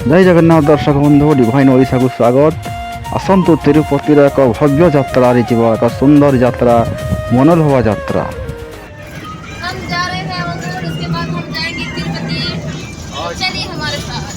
जय जगन्नाथ दर्शक बंधु डिवाइन ओडिशा को स्वागत। आसतु तिरुपतिर एक भव्य यात्रा एक सुंदर यात्रा मनोलोभा यात्रा। हम जा रहे हैं मंगलोर, उसके बाद हम जाएंगे तिरुपति। तो चलिए हमारे साथ।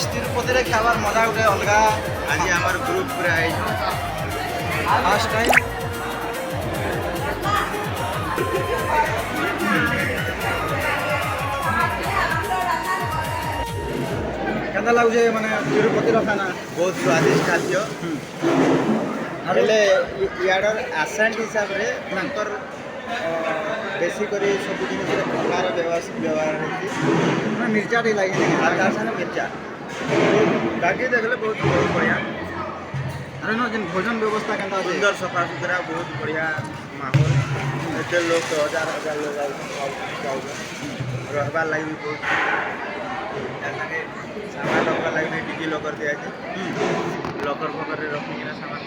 तिरुपति खाबार मजा गोटे अलग। आज आम ग्रुप फर्स्ट टाइम क्या लगुचे माने तिरुपति खाना बहुत स्वादिष्ट खाद्य इार आसेंट हिसाब से बेसिक सब जिन प्रकार व्यवहार होती मिर्चा टे लगे हल्का सा मिर्चा बाकी देखले बहुत बहुत बढ़िया। अरे ना जिन भोजन व्यवस्था के सुंदर सफा सुतरा बहुत बढ़िया माहौल। एते लोग तो हजार हजार लोग रहबार लगे भी बहुत सामान रखा लगे डिजी लॉकर दिया लॉकर फकर रखिए सामान।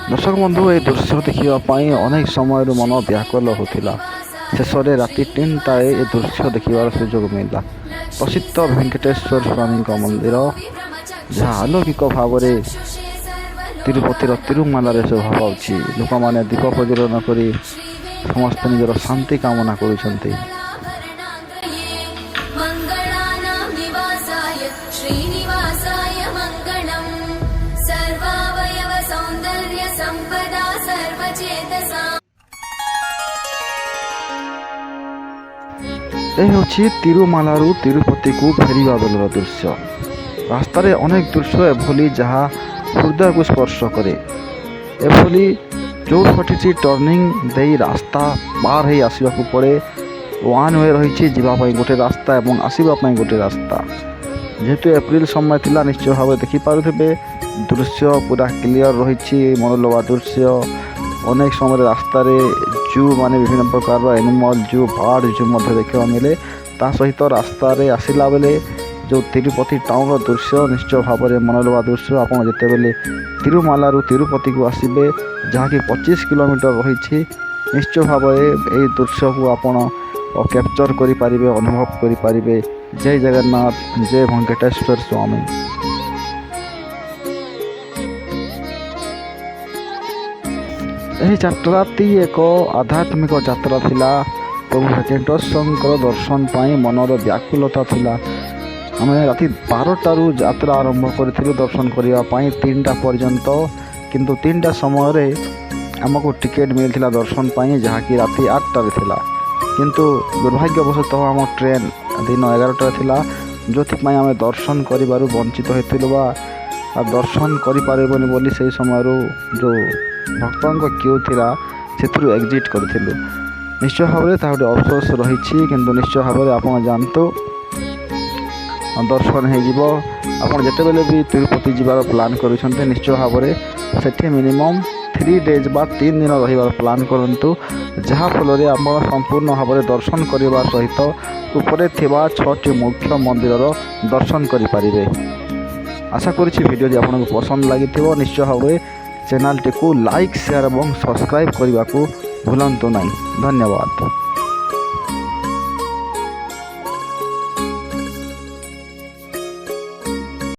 दर्शक बंधु ये दृश्य देखापी अनेक समय मन व्याकुल होता। शेष में राति 3टार ये दृश्य देखार सुजोग मिलला। प्रसिद्ध वेंकटेश्वर स्वामी मंदिर जहाँ अलौकिक भाव में तिरुपतिर तिरुमाला शोभा पाँच। लोक मैंने दीप प्रज्वलन कर समस्त निजर शांति कामना कर। यह हूँ तिरुमालारू तिरुपति को फेरिबा बेलर दृश्य। रास्तार अनेक दृश्य एभली जहाँ हृदय को स्पर्श करे। एभली जो फटी टर्निंग दे रास्ता पार हो आसवाक पड़े। वन वे रही जावाई गोटे रास्ता और आसवाई गोटे रास्ता। जेहेतु एप्रिल समय थिला निश्चय भाव देखिपे दृश्य पूरा क्लियर रही मनोलोभा दृश्य। अनेक समय रास्तार जू माने विभिन्न प्रकार एनिमल जू बर्ड जू देखा मिले। ता सहित रास्ता आसला बेले जो तिरुपति टाउन दृश्य निश्चय भाव में मनोलोभा दृश्य। आप जिते बेले तिरुमालारू तिरुपति को आसबे जहाँ कि 25 किलोमीटर रही निश्चय भाव ये दृश्य को आप कैप्चर करें अनुभव करें। जय जगन्नाथ जय वेंकटेश्वर स्वामी। यह यात्राटी एक आध्यात्मिक यात्रा थिला। प्रभु वेंकटेश्वर दर्शन पाई मनर व्याकुलता थिला। आम राति 12टारू यात्रा आरंभ करूँ दर्शन करने 3टा पर्यंत। किंतु 3टा समय आमको टिकेट मिलता दर्शन पाई जहाँ कि राति 8टार थिला। किंतु दुर्भाग्यवशतः आम ट्रेन दिन 11टार थिला जो आम दर्शन कर वंचित होइथिलु बा दर्शन करें बोली से समय जो भक्तों क्यू थिला ସେଥିରୁ ଏକ୍ଜିଟ୍ କରିଥିଲୁ। ନିଶ୍ଚୟ ଭାବରେ ତାହା ଗୋଟେ ଅଫସୋସ ରହିଛି, କିନ୍ତୁ ନିଶ୍ଚୟ ଭାବରେ ଆପଣ ଯାଆନ୍ତୁ, ଦର୍ଶନ ହେଇଯିବ। ଆପଣ ଯେତେବେଳେ ବି ତିରୁପତି ଯିବାର ପ୍ଲାନ୍ କରୁଛନ୍ତି ନିଶ୍ଚୟ ଭାବରେ ସେଠି ମିନିମମ୍ 3 days ବା 3 ଦିନ ରହିବାର ପ୍ଲାନ୍ କରନ୍ତୁ, ଯାହାଫଳରେ ଆପଣ ସମ୍ପୂର୍ଣ୍ଣ ଭାବରେ ଦର୍ଶନ କରିବା ସହିତ ଉପରେ ଥିବା 6ଟି ମୁଖ୍ୟ ମନ୍ଦିରର ଦର୍ଶନ କରିପାରିବେ। ଆଶା କରୁଛି ଭିଡ଼ିଓଟି ଆପଣଙ୍କୁ ପସନ୍ଦ ଲାଗିଥିବ। ନିଶ୍ଚୟ ଭାବରେ ଚ୍ୟାନେଲଟିକୁ ଲାଇକ୍, ସେୟାର ଏବଂ ସବସ୍କ୍ରାଇବ୍ କରିବାକୁ ଭୁଲନ୍ତୁ ନାହିଁ। ଧନ୍ୟବାଦ।